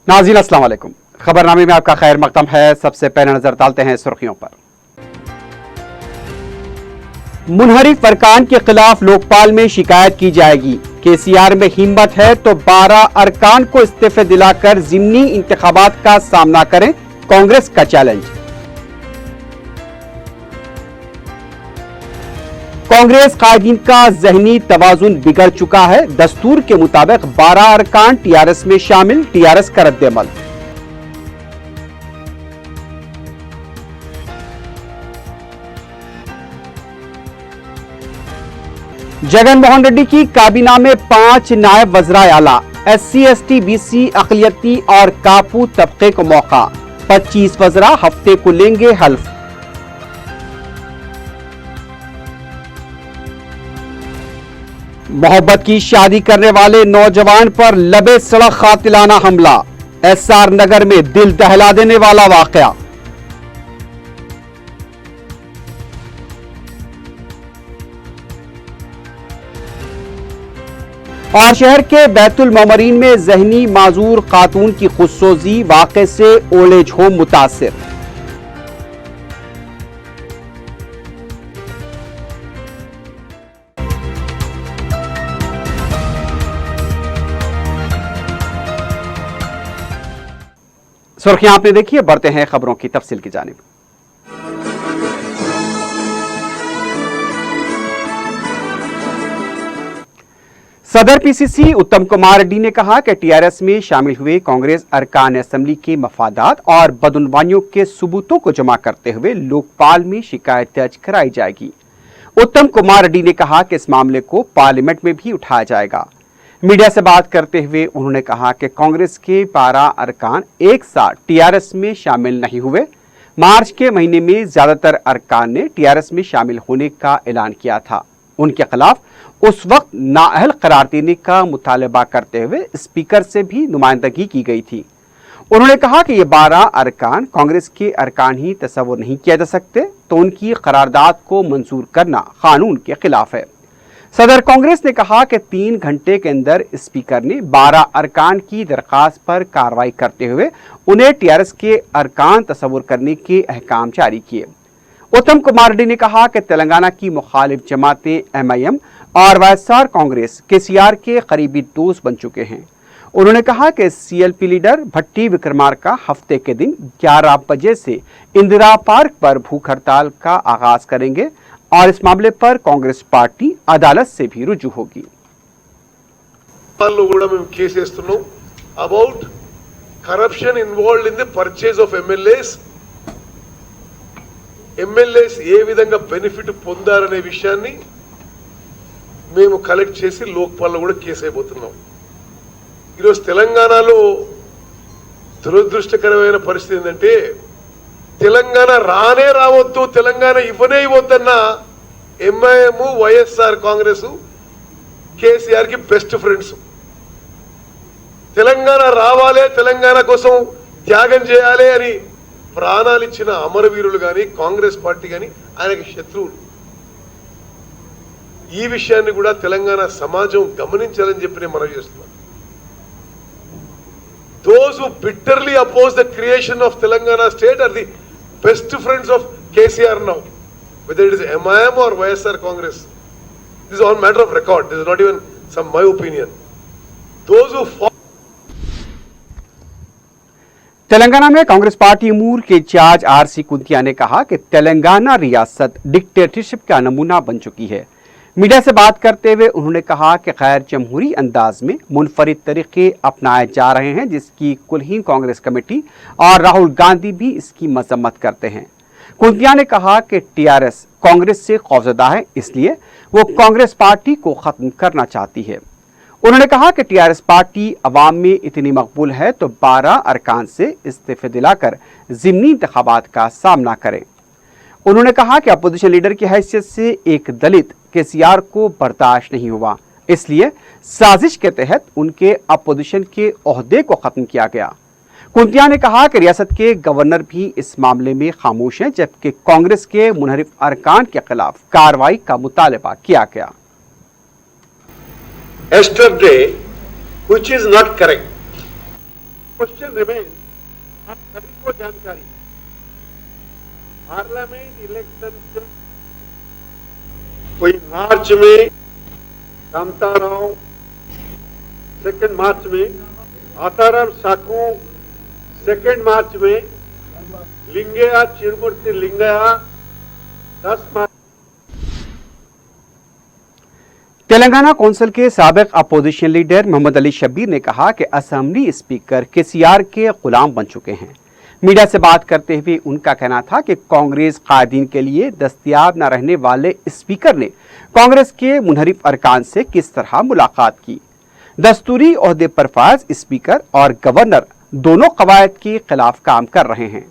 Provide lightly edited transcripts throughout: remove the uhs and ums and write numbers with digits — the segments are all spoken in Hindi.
नाज़रीन अस्सलाम वालेकुम। खबरनामे में आपका खैर मकदम है। सबसे पहले नजर डालते हैं सुर्खियों पर। मुनहरिफ अरकान के खिलाफ लोकपाल में शिकायत की जाएगी। केसीआर में हिम्मत है तो 12 अरकान को इस्तीफे दिलाकर ज़िमनी इंतखाबात का सामना करें, कांग्रेस का चैलेंज। कांग्रेस कायदीन का ज़हनी तवाजुन बिगड़ चुका है। दस्तूर के मुताबिक 12 अरकान टीआरएस में शामिल, टीआरएस का रद्द-ए-अमल। जगन मोहन रेड्डी की काबीना में 5 नायब वज़राए आला, SC ST BC अक़लियती और कापू तबके को मौका। 25 वज़रा हफ्ते को लेंगे हल्फ। मोहब्बत की शादी करने वाले नौजवान पर लबे सड़क कातिलाना हमला। SR नगर में दिल दहला देने वाला वाकया। और शहर के बैतुल मोमरीन में ज़हनी माजूर खातून की खुदसोजी, वाक़े से ओल्ड एज होम मुतासिर। सुर्खियां आपने देखी, बढ़ते हैं खबरों की तफसील की जानिब। सदर PCC उत्तम कुमार रेड्डी ने कहा कि टीआरएस में शामिल हुए कांग्रेस अरकान असेंबली के मफादात और बदउनवानियों के सबूतों को जमा करते हुए लोकपाल में शिकायत दर्ज कराई जाएगी। उत्तम कुमार रेड्डी ने कहा कि इस मामले को पार्लियामेंट में भी उठाया जाएगा। मीडिया से बात करते हुए उन्होंने कहा कि कांग्रेस के 12 अरकान एक साथ टीआरएस में शामिल नहीं हुए। मार्च के महीने में ज्यादातर अरकान ने टीआरएस में शामिल होने का ऐलान किया था। उनके खिलाफ उस वक्त नाअहल करार देने का मुतालबा करते हुए स्पीकर से भी नुमाइंदगी की गई थी। उन्होंने कहा कि ये 12 अरकान कांग्रेस के अरकान ही तस्वुर नहीं किया जा सकते, तो उनकी करारदाद को मंजूर करना कानून के खिलाफ है। सदर कांग्रेस ने कहा कि 3 घंटे के अंदर स्पीकर ने 12 अरकान की दरखास्त पर कार्रवाई करते हुए उन्हें टीआरएस के अरकान तस्वुर करने के अहकाम जारी किए। उत्तम कुमार रेड्डी ने कहा कि तेलंगाना की मुखालिफ जमातें MIM और YSR कांग्रेस केसीआर के करीबी दोस्त बन चुके हैं। उन्होंने कहा कि CLP लीडर भट्टी विक्रमार्का हफ्ते के दिन 11 बजे से इंदिरा पार्क पर भूख हड़ताल का आगाज करेंगे और इस मामले पर कांग्रेस पार्टी अदालत से भी रुजू होगी। About corruption involved in the purchase of MLAs ఏ విధంగా బెనిఫిట్ పొందారనే విషయాన్ని మేము కలెక్ట్ చేసి లోక్పాల్లో కూడా కేసు అయిపోతున్నాం. ఈరోజు తెలంగాణలో దురదృష్టకరమైన పరిస్థితి ఏంటంటే తెలంగాణ రానే రావద్దు, తెలంగాణ ఇవ్వనే ఇవ్వద్దన్న MIM YSR కాంగ్రెస్ కేసీఆర్ కి బెస్ట్ ఫ్రెండ్స్. తెలంగాణ రావాలే, తెలంగాణ కోసం త్యాగం చేయాలి అని ప్రాణాలు ఇచ్చిన అమరవీరులు కానీ కాంగ్రెస్ పార్టీ కానీ ఆయనకి శత్రువులు. ఈ విషయాన్ని కూడా తెలంగాణ సమాజం గమనించాలని చెప్పి నేను మనవి చేస్తున్నాను. Those who bitterly oppose the creation of Telangana state are the best friends of KCR now, whether it is MIM or YSR Congress. This is all matter of record. This is not even my opinion. Those who Telangana में कांग्रेस पार्टी अमूर के इंचार्ज RC कुंतिया ने कहा कि तेलंगाना रियासत डिक्टेटरशिप का नमूना बन चुकी है। मीडिया से बात करते हुए उन्होंने कहा कि गैर जमहूरी अंदाज में मुनफरिद तरीके अपनाए जा रहे हैं, जिसकी कुलहीन कांग्रेस कमेटी और राहुल गांधी भी इसकी मजम्मत करते हैं। कुंतिया ने कहा कि टीआरएस कांग्रेस से खौफजदा है, इसलिए वो कांग्रेस पार्टी को खत्म करना चाहती है। उन्होंने कहा कि टीआरएस पार्टी अवाम में इतनी मकबूल है तो 12 अरकान से इस्तीफे दिलाकर ज़िमनी इंतखाबात का सामना करें। उन्होंने कहा कि अपोजिशन लीडर की हैसियत से एक दलित केसीआर को बर्दाश्त नहीं हुआ, इसलिए साजिश के तहत उनके अपोजिशन के ओहदे को खत्म किया गया। कुंतिया ने कहा कि रियासत के गवर्नर भी इस मामले में खामोश हैं, जबकि कांग्रेस के मुनहरिफ अरकान के खिलाफ कार्रवाई का मुतालबा किया गया। Yesterday, which is not correct. Question remains, आप सभी को जानकारी है, पार्लियामेंट इलेक्शन से कोई मार्च में कांताराव, 2 मार्च में आताराम साकू, 2 मार्च में लिंगया चिरमूर्ति लिंगया, 10 मार्च। तेलंगाना कौंसिल के साबिक अपोजिशन लीडर मोहम्मद अली शब्बीर ने कहा कि असेंबली स्पीकर केसीआर के गुलाम बन चुके हैं। मीडिया से बात करते हुए उनका कहना था कि कांग्रेस कायदीन के लिए दस्तयाब न रहने वाले स्पीकर ने कांग्रेस के मुनहरिफ अरकान से किस तरह मुलाकात की। दस्तूरी ओहदे पर फायज स्पीकर और गवर्नर दोनों कवायद के खिलाफ काम कर रहे हैं।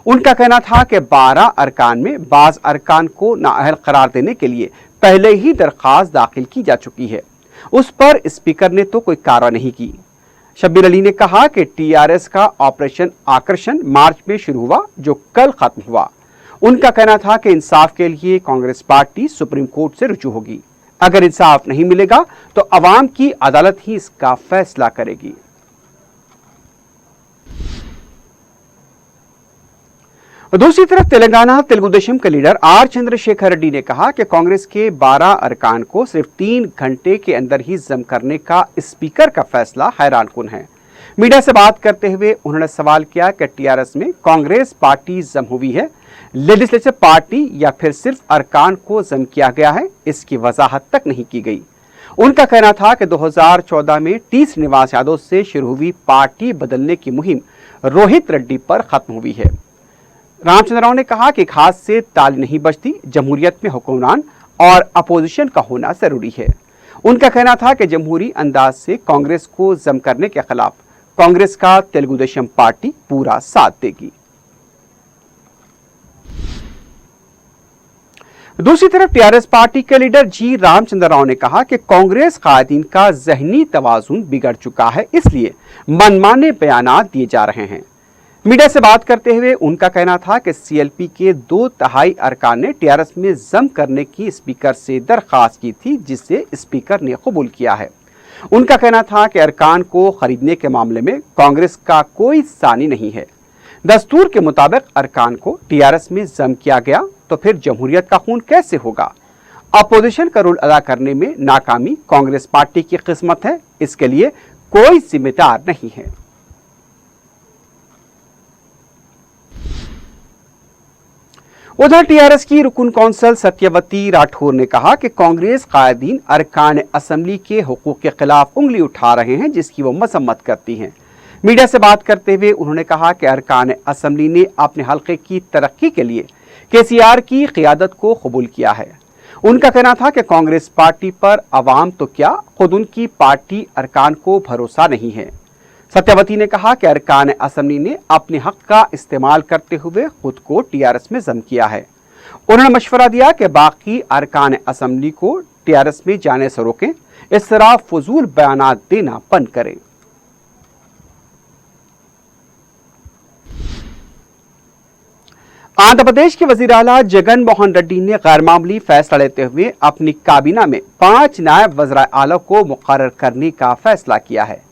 उनका कहना था कि 12 अरकान में बाज अरकान को नाअहल करार देने के लिए पहले ही दरखास्त दाखिल की जा चुकी है, उस पर स्पीकर ने तो कोई कार्रवाई नहीं की। शब्बीर अली ने कहा कि टीआरएस का ऑपरेशन आकर्षण मार्च में शुरू हुआ, जो कल खत्म हुआ। उनका कहना था कि इंसाफ के लिए कांग्रेस पार्टी सुप्रीम कोर्ट से रुजू होगी। अगर इंसाफ नहीं मिलेगा तो अवाम की अदालत ही इसका फैसला करेगी। दूसरी तरफ तेलंगाना तेलुगु देशम के लीडर आर चंद्रशेखर रेड्डी ने कहा कि कांग्रेस के 12 अरकान को सिर्फ 3 घंटे के अंदर ही जम करने का स्पीकर का फैसला हैरानकुन है। मीडिया से बात करते हुए उन्होंने सवाल किया कि टीआरएस में कांग्रेस पार्टी जम हुई है, लेजिस्लेटिव पार्टी या फिर सिर्फ अरकान को जम किया गया है, इसकी वजाहत तक नहीं की गई। उनका कहना था कि 2014 में टी श्रीनिवास यादव से शुरू हुई पार्टी बदलने की मुहिम रोहित रेड्डी पर खत्म हुई है। रामचंद्र राव ने कहा कि खास से ताली नहीं बजती, जमहूरियत में हुक्मरान और अपोजिशन का होना जरूरी है। उनका कहना था कि जमहूरी अंदाज से कांग्रेस को जम करने के खिलाफ कांग्रेस का तेलुगु देशम पार्टी पूरा साथ देगी। दूसरी तरफ टीआरएस पार्टी के लीडर जी रामचंद्र राव ने कहा कि कांग्रेस कायदीन का जहनी तवाजुन बिगड़ चुका है, इसलिए मनमाने बयानात दिए जा रहे हैं। मीडिया से बात करते हुए उनका कहना था कि सीएलपी के 2/3 अरकान ने टीआरएस में जम करने की स्पीकर से दरखास्त की थी, जिसे स्पीकर ने कबूल किया है। उनका कहना था कि अरकान को खरीदने के मामले में कांग्रेस का कोई सानी नहीं है। दस्तूर के मुताबिक अरकान को टीआरएस में जम किया गया तो फिर जमहूरियत का खून कैसे होगा। अपोजिशन का रोल अदा करने में नाकामी कांग्रेस पार्टी की किस्मत है, इसके लिए कोई जिम्मेदार नहीं है। उधर टीआरएस की रुकन कौंसल सत्यवती राठौर ने कहा कि कांग्रेस कायदीन अरकान असेंबली के हुकूक के खिलाफ उंगली उठा रहे हैं, जिसकी वो मजम्मत करती हैं। मीडिया से बात करते हुए उन्होंने कहा कि अरकान असेंबली ने अपने हल्के की तरक्की के लिए केसीआर की क़ियादत को कबूल किया है। उनका कहना था कि कांग्रेस पार्टी पर अवाम तो क्या, खुद उनकी पार्टी अरकान को भरोसा नहीं है। सत्यवती ने कहा कि अरकान असेंबली ने अपने हक का इस्तेमाल करते हुए खुद को टीआरएस में जम किया है। उन्होंने मशवरा दिया कि बाकी अरकान असेंबली को टीआरएस में जाने से रोकें, इस तरह फजूल बयानात देना बंद करें। आंध्र प्रदेश के वजीर आला जगन मोहन रेड्डी ने गैर मामूली फैसला लेते हुए अपनी काबीना में 5 नायब वज़ीर आला को मुकर्रर करने का फैसला किया है।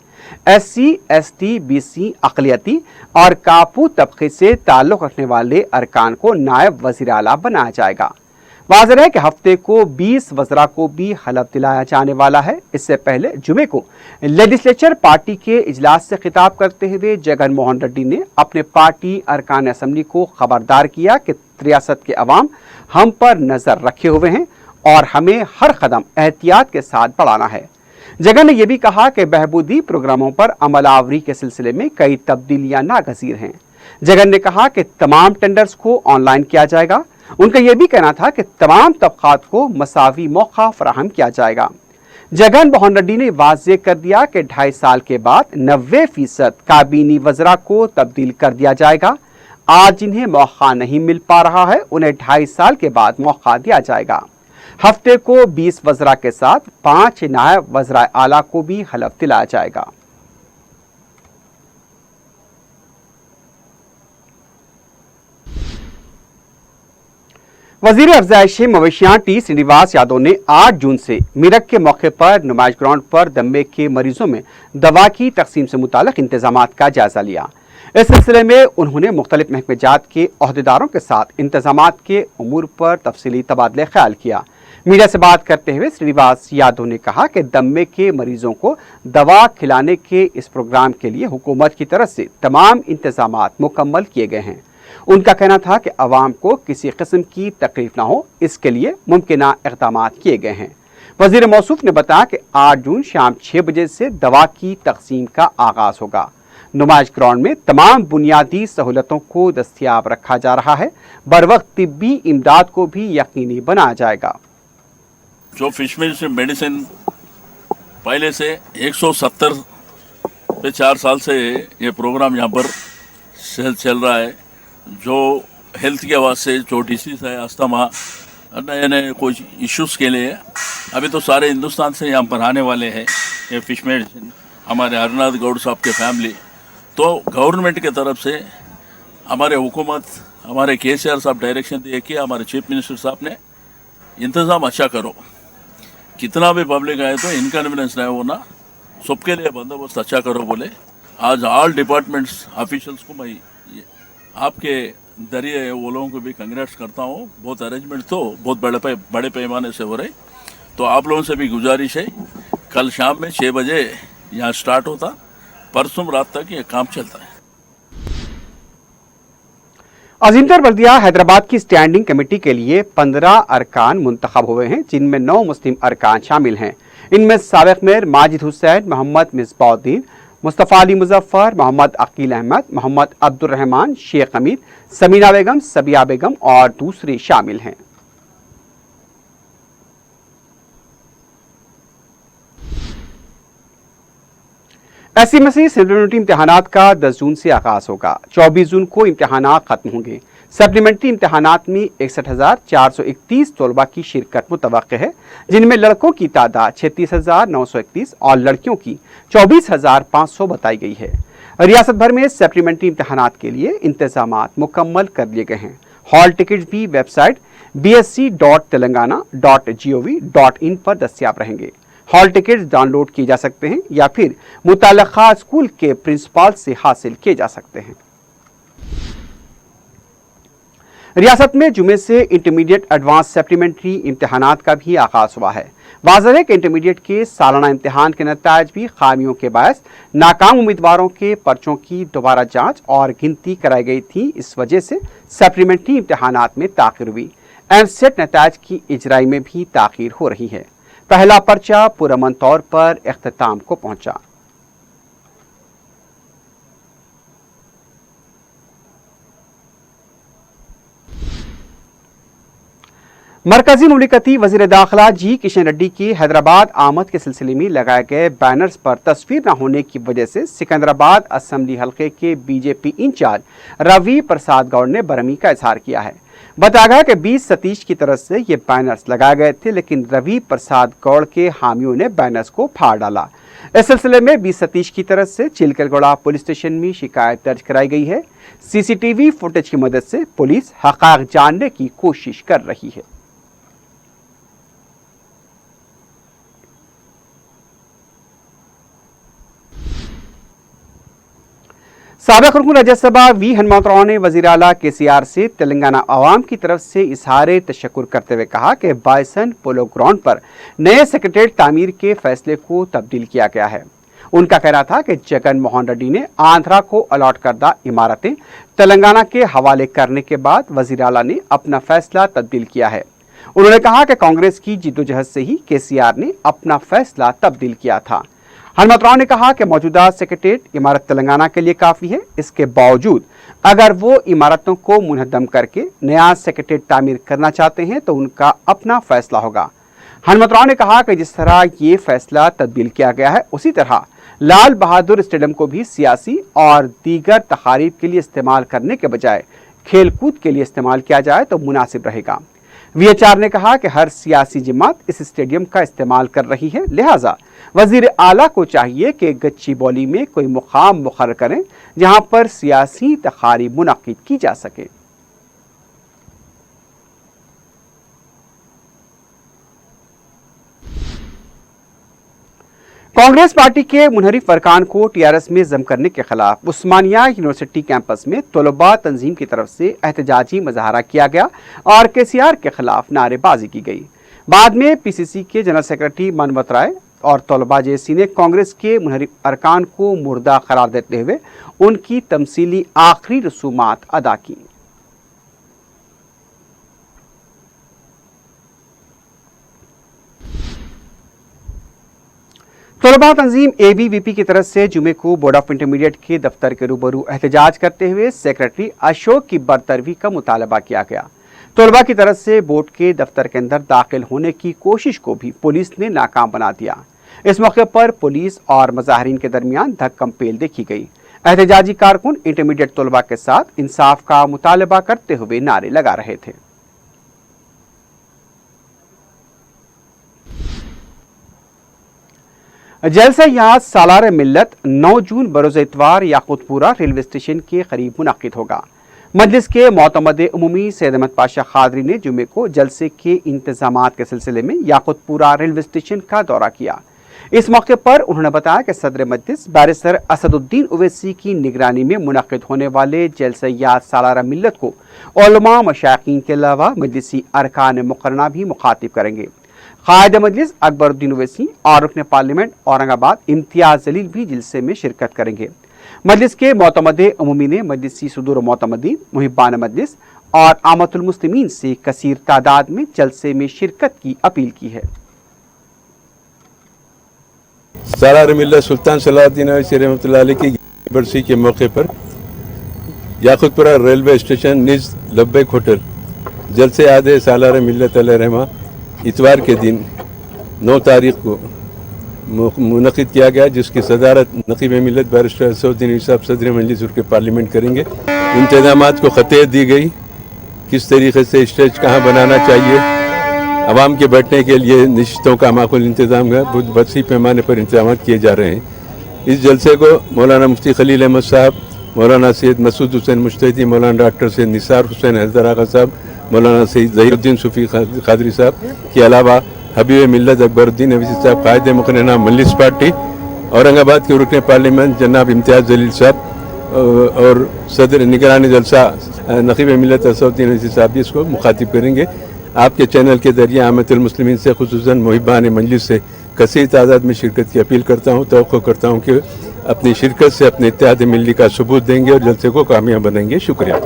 एससी, एसटी, बीसी, अक़लियती और कापू तबके से ताल्लुक़ रखने वाले अरकान को नायब वज़ीर आला बनाया जाएगा। वाज़ेह है कि हफ्ते को 20 वज़रा को भी हलफ दिलाया जाने वाला है। इससे पहले जुमे को लेजिस्लेचर पार्टी के इजलास से खिताब करते हुए जगन मोहन रेड्डी ने अपने पार्टी अरकान असेंबली को खबरदार किया कि रियासत के अवाम हम पर नजर रखे हुए हैं और हमें हर कदम एहतियात के साथ बढ़ाना है। जगन ने यह भी कहा कि बहबूदी प्रोग्रामों पर अमलावरी के सिलसिले में कई तब्दीलियां नागजीर हैं। जगन ने कहा कि तमाम टेंडर्स को ऑनलाइन किया जाएगा। उनका यह भी कहना था कि तमाम तबकात को मसावी मौका फराहम किया जाएगा। जगन मोहन रेड्डी ने वाज़ेह कर दिया कि 2.5 साल के बाद 90% काबीनी वज़रा को तब्दील कर दिया जाएगा। आज जिन्हें मौका नहीं मिल पा रहा है, उन्हें 2.5 साल के बाद मौका दिया जाएगा। हफ्ते को 20 वज़रा के साथ 5 नायब वज़ीर आला को भी हलफ दिलाया जाएगा। वजीर अफजाइश मवेशियां टी श्रीनिवास यादव ने 8 जून से मीरक के मौके पर नुमाइश ग्राउंड पर दमे के मरीजों में दवा की तकसीम से मुतालिक इंतजाम का जायजा लिया। इस सिलसिले में उन्होंने मुख्तलिफ महकमे जात के अहदेदारों के साथ इंतजाम के उमूर पर तफसीली तबादले ख्याल किया। मीडिया से बात करते हुए श्रीनिवास यादव ने कहा कि दमे के मरीजों को दवा खिलाने के इस प्रोग्राम के लिए हुकूमत की तरफ से तमाम इंतजाम मुकम्मल किए गए हैं। उनका कहना था कि अवाम को किसी किस्म की तकलीफ ना हो, इसके लिए मुमकिना इक़दाम किए गए हैं। वजीर मौसूफ ने बताया कि 8 जून शाम 6 बजे से दवा की तकसीम का आगाज होगा। नुमाइश ग्राउंड में तमाम बुनियादी सहूलतों को दस्तियाब रखा जा रहा है। बर वक्त तिब्बी इमदाद को भी यकीनी बनाया जाएगा। जो फिशमील मेडिसिन पहले से 170 पे 4 साल से ये प्रोग्राम यहाँ पर चल रहा है। जो हेल्थ के वास्ते जो डिसीज़ है, अस्थमा, नए नए कुछ इश्यूज़ के लिए अभी तो सारे हिंदुस्तान से यहाँ पर आने वाले हैं ये फिश मेडिसिन। हमारे हरनाथ गौड़ साहब के फैमिली तो गवर्नमेंट के तरफ से हमारे हुकूमत, हमारे केसीआर साहब डायरेक्शन दिए कि हमारे चीफ मिनिस्टर साहब ने इंतज़ाम अच्छा करो, कितना भी पब्लिक आए तो इनकन्वीनियंस नहीं होना, सबके लिए बंदोबस्त अच्छा करो बोले। आज ऑल डिपार्टमेंट्स ऑफिशियल्स को मैं आपके जरिए वो लोगों को भी कंग्रेट्स करता हूँ। बहुत अरेंजमेंट तो बहुत बड़े पैमाने से हो रहे। तो आप लोगों से भी गुजारिश है, कल शाम में 6 बजे यहाँ स्टार्ट होता, परसों रात तक ये काम चलता है। अजीमतर बल्दिया हैदराबाद की स्टैंडिंग कमेटी के लिए 15 अरकान मुंतखब हुए हैं, जिनमें 9 मुस्लिम अरकान शामिल हैं। इनमें साबिक मेयर माजिद हुसैन, मोहम्मद मिसबाउद्दीन, मुस्तफ़ा अली मुजफ्फर, मोहम्मद अकील अहमद, मोहम्मद अब्दुर्रहमान, शेख हमीद, समीना बेगम, सबिया बेगम और दूसरे शामिल हैं। एसएमएससी सप्लीमेंट्री इम्तहानात का 10 जून से आगाज होगा। 24 जून को इम्तहानात खत्म होंगे। सप्लीमेंट्री इम्तहानात में 61,431 तलबा की शिरकत मुतवक्किल है, जिनमें लड़कों की तादाद 36,931 और लड़कियों की 24,500 बताई गई है। रियासत भर में सप्लीमेंट्री इम्तहानात के लिए इंतजामात मुकम्मल कर लिए गए हैं। हॉल टिकट भी वेबसाइट bsc.telangana.gov.in पर दस्तियाब रहेंगे। हॉल टिकट डाउनलोड किए जा सकते हैं या फिर मुताल्लिका स्कूल के प्रिंसिपल से हासिल किए जा सकते हैं। रियासत में जुमे से इंटरमीडिएट एडवांस सप्लीमेंट्री इम्तहानात का भी आगाज हुआ है। वाज़ेह है कि इंटरमीडिएट के सालाना इम्तिहान के नतायज भी खामियों के बायस नाकाम उम्मीदवारों के पर्चों की दोबारा जांच और गिनती कराई गई थी। इस वजह से सप्लीमेंट्री इम्तहानात में ताखिर हुई। एमसेट नतायज की इजराई में भी ताखिर हो रही है। पहला पर्चा पुरअमन तौर पर इख्तिताम को पहुंचा। मरकजी मुमलिकती वजीर दाखिला जी किशन रेड्डी की हैदराबाद आमद के सिलसिले में लगाए गए बैनर्स पर तस्वीर न होने की वजह से सिकंदराबाद असेंबली हल्के के बीजेपी इंचार्ज रवि प्रसाद गौड़ ने बरहमी का इजहार किया है। बताया गया कि 20 सतीश की तरफ से ये बैनर्स लगाए गए थे, लेकिन रवि प्रसाद गौड़ के हामियों ने बैनर्स को फाड़ डाला। इस सिलसिले में 20 सतीश की तरफ से चिलकलगोड़ा पुलिस स्टेशन में शिकायत दर्ज कराई गई है। सीसीटीवी फुटेज की मदद से पुलिस हक़ाइक़ जानने की कोशिश कर रही है। साबिक़ रुकन राज्यसभा वी हनुमंतराव ने वज़ीर आला केसीआर से तेलंगाना अवाम की तरफ से इज़हार तशक्कुर करते हुए कहा कि बाइसन पोलो ग्राउंड पर नए सेक्रेटेरिएट तामीर के फैसले को तब्दील किया गया है। उनका कहना था कि जगन मोहन रेड्डी ने आंध्रा को अलॉट करदा इमारतें तेलंगाना के हवाले करने के बाद वज़ीर आला ने अपना फैसला तब्दील किया है। उन्होंने कहा कि कांग्रेस की जिद्दोजहद से ही केसीआर ने अपना फैसला तब्दील किया था। हनुमंतराव ने कहा कि मौजूदा सेक्रेटेरिएट इमारत तेलंगाना के लिए काफ़ी है। इसके बावजूद अगर वो इमारतों को मुनहदम करके नया सेक्रेटेरिएट तामीर करना चाहते हैं तो उनका अपना फैसला होगा। हनुमंतराव ने कहा कि जिस तरह ये फैसला तब्दील किया गया है, उसी तरह लाल बहादुर स्टेडियम को भी सियासी और दीगर तकारीब के लिए इस्तेमाल करने के बजाय खेलकूद के लिए इस्तेमाल किया जाए तो मुनासिब रहेगा। वीएचआर ने कहा कि हर सियासी जमात इस स्टेडियम का इस्तेमाल कर रही है, लिहाजा वजीर आला को चाहिए कि गच्चीबौली में कोई मुकाम मुकर्रर करें जहां पर सियासी तकारीब मुनक्किद की जा सके। कांग्रेस पार्टी के मुनहरिफ अरकान को टीआरएस में जम करने के खिलाफ उस्मानिया यूनिवर्सिटी कैंपस में तलबा तंजीम की तरफ से एहतजाजी मुजाहरा किया गया और केसीआर के खिलाफ नारेबाजी की गई। बाद में पीसीसी के जनरल सेक्रेटरी मनमत राय और तलबा जेसी ने कांग्रेस के मुनहरिफ अरकान को मुर्दा करार देते हुए उनकी तमसीली आखिरी रसूमात अदा की। तलबा तंजीम एबीवीपी की तरफ से जुमे को बोर्ड ऑफ इंटरमीडिएट के दफ्तर के रूबरू एहतजाज करते हुए सेक्रेटरी अशोक की बरतरवी का मुतालबा किया गया। तलबा की तरफ से बोर्ड के दफ्तर के अंदर दाखिल होने की कोशिश को भी पुलिस ने नाकाम बना दिया। इस मौके पर पुलिस और मुजाहिरीन के दरमियान धक्कम पेल देखी गई। एहतजाजी कारकुन इंटरमीडिएट तलबा के साथ इंसाफ का मुतालबा करते हुए नारे लगा रहे थे। जलसा याद सालार मिल्लत 9 जून बरोज इतवार याकुतपुरा रेलवे स्टेशन के करीब मुनक्किद होगा। मजलिस के मोतमद उमूमी सैयद अहमद पाशा खादरी ने जुमे को जलसे के इंतजामात के सिलसिले में याकुतपुरा रेलवे स्टेशन का दौरा किया। इस मौके पर उन्होंने बताया कि सदर मजलिस बैरिस्टर असदुद्दीन ओवैसी की निगरानी में मुनक्किद होने वाले जलसा याद सालार मिल्लत को उलमा मशाइखीन के अलावा मजलिसी अरकान मुकर्रना भी मुखातिब करेंगे। कायद मजलिस अकबरुद्दीन ओवैसी और रुकन पार्लियामेंट औरंगाबाद इम्तियाज जलील भी जलसे में शिरकत करेंगे। मजलिस के मोतमदे अमूमी ने मजलिसी सुदूर मोतमदीन मुहिब्बान मजलिस और आमतुल मुस्लिमीन से कसीर तादाद में जलसे में शिरकत की अपील की है। सालार मिल्लत सुल्तान सलाहुद्दीन ओवैसी रहमतुल्लाह अलैह की बरसी के मौके पर याकुतपुरा रेलवे स्टेशन निज लब्बैक होटल जलसे आदे सालार मिल्लत अलैह रहमा इतवार के दिन 9 तारीख को मुनक़िद किया गया, जिसकी सदारत नक़ीब मिल्लत बैरिस्टर असदुद्दीन साहब सदर मजलिस के पार्लियामेंट करेंगे। इंतज़ामात को ख़तयत दी गई, किस तरीके से स्टेज कहाँ बनाना चाहिए, आवाम के बैठने के लिए नशिस्तों का माकूल इंतज़ाम है, बहुत वसी पैमाने पर इंतजाम किए जा रहे हैं। इस जलसे को मौलाना मुफ्ती खलील अहमद साहब, मौलाना सैयद मसूद हुसैन मुश्तदी, मौलाना डॉक्टर सैयद निसार हुसैन हैदर आगा साहब, मौलाना सैयद ज़हीरुद्दीन सूफ़ी क़ादरी साहब के अलावा हबीब मिल्लत अकबरुद्दीन ओवैसी साहब, कायद मुकर्रना मजलिस पार्टी, औरंगाबाद के रुकन पार्लियामेंट जनाब इम्तियाज़ जलील साहब और सदर निगरानी जलसा नक़ीब मिल्लत असदुद्दीन ओवैसी साहब भी इसको मुखातिब करेंगे। आपके चैनल के जरिए आमतुल मुस्लिमीन से खुसूसन मुहिब्बान मजलिस से कसीर तादाद में शिरकत की अपील करता हूँ। तवक्को करता हूँ कि अपनी शिरकत से अपने इत्तेहाद मिल्ली का सबूत देंगे और जलसे को कामयाब बनाएंगे। शुक्रिया।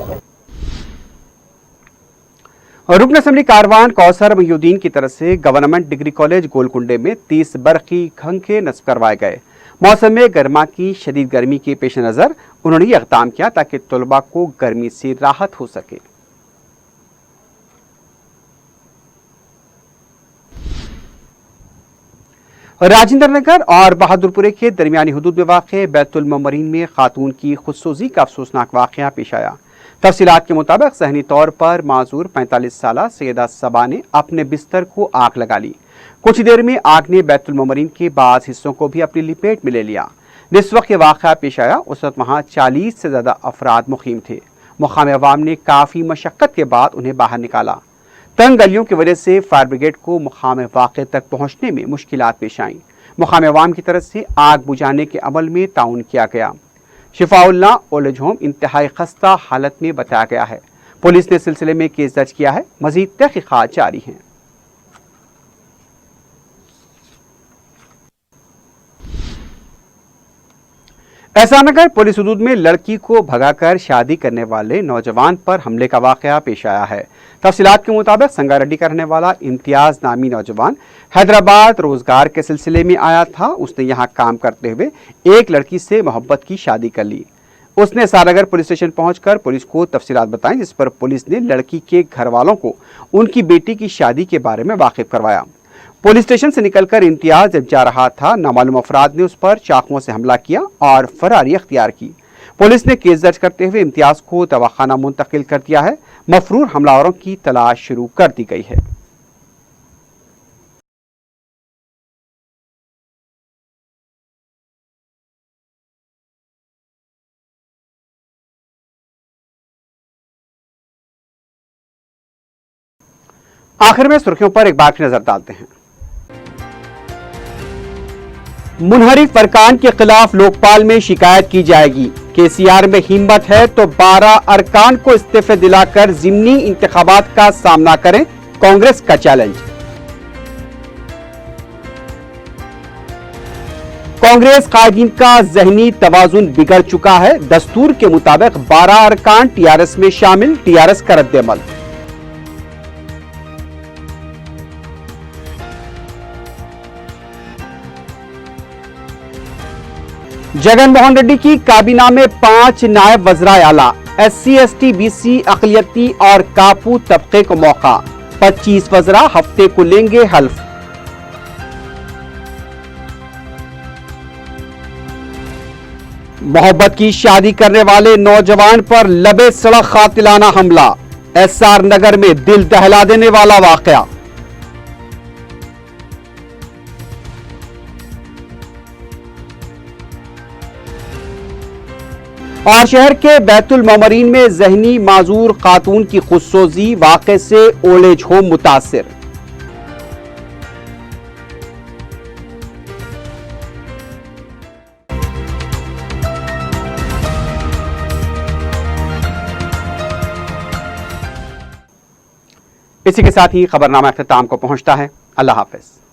रुकन असम्बली कारवान कौसर महीउद्दीन की तरफ से गवर्नमेंट डिग्री कॉलेज गोलकुंडे में 30 बरकी खंखे नस्ब करवाए गए। मौसम में गर्मा की शदीद गर्मी के पेश नज़र उन्होंने ये इक़दाम किया ताकि तलबा को गर्मी से राहत हो सके। राजेंद्र नगर और बहादुरपुरे के दरमियानी हुदूद में वाक़े बैतुल ममरीन में खातून की खुदसोजी का अफसोसनाक वाक़या पेश आया। तफसीलात के मुताबिक ज़हनी तौर पर माजूर 45 साला सैयदा सबा ने अपने बिस्तर को आग लगा ली। कुछ देर में आग ने बैतुल ममरीन के बाज़ हिस्सों को भी अपनी लपेट में ले लिया। जिस वक्त ये वाक़या पेश आया उस वक्त वहाँ 40 से ज़्यादा अफराद मुक़ीम थे। मुक़ामी अवाम ने काफ़ी मशक्क़त के बाद उन्हें बाहर निकाला। तंग गलियों की वजह से फायर ब्रिगेड को मुक़ाम वाक़े तक पहुँचने में मुश्किलात पेश आईं। मुक़ामी अवाम की तरफ से आग बुझाने के अमल में ताउन किया गया। शिफाउल्लाह ओल्ड होम इंतहाई खस्ता हालत में बताया गया है। पुलिस ने सिलसिले में केस दर्ज किया है। मज़ीद तहक़ीक़ात जारी हैं। एहसानगर पुलिस हुदूद में लड़की को भगाकर शादी करने वाले नौजवान पर हमले का वाक़या पेश आया है। तफसीलात के मुताबिक संगारेड्डी का रहने वाला इम्तियाज नामी नौजवान हैदराबाद रोजगार के सिलसिले में आया था। उसने यहाँ काम करते हुए एक लड़की से मोहब्बत की शादी कर ली। उसने एहसानगर पुलिस स्टेशन पहुंचकर पुलिस को तफसीलात बताई, जिस पर पुलिस ने लड़की के घर वालों को उनकी बेटी की शादी के बारे में वाकिफ करवाया। पुलिस स्टेशन से निकलकर इम्तियाज जब जा रहा था, नामालूम अफराद ने उस पर चाकुओं से हमला किया और फरारी अख्तियार की। पुलिस ने केस दर्ज करते हुए इम्तियाज को दवाखाना मुंतकिल कर दिया है। मफरूर हमलावरों की तलाश शुरू कर दी गई है। आखिर में सुर्खियों पर एक बार नजर डालते हैं। मुनहरिफ अरकान के खिलाफ लोकपाल में शिकायत की जाएगी। केसीआर में हिम्मत है तो 12 अरकान को इस्तीफे दिलाकर जिमनी इंतखाबात का सामना करें, कांग्रेस का चैलेंज। कांग्रेस कायदीन का जहनी तवाजुन बिगड़ चुका है। दस्तूर के मुताबिक 12 अरकान टीआरएस में शामिल, टीआरएस का रद्देअमल। जगन मोहन रेड्डी की काबीना में 5 नायब वज़राए आला, SC ST BC अक़लियती और कापू तबके को मौका। 25 वज़रा हफ्ते को लेंगे हल्फ। मोहब्बत की शादी करने वाले नौजवान पर लबे सड़क कातिलाना हमला। SR नगर में दिल दहला देने वाला वाकया। और शहर के बैतुल मोमरीन में जहनी माजूर खातून की खुदसोजी, वाक़े से ओल्ड एज होम मुतासिर। इसी के साथ ही खबरनामा अख्ताम को पहुंचता है। अल्लाह हाफिज।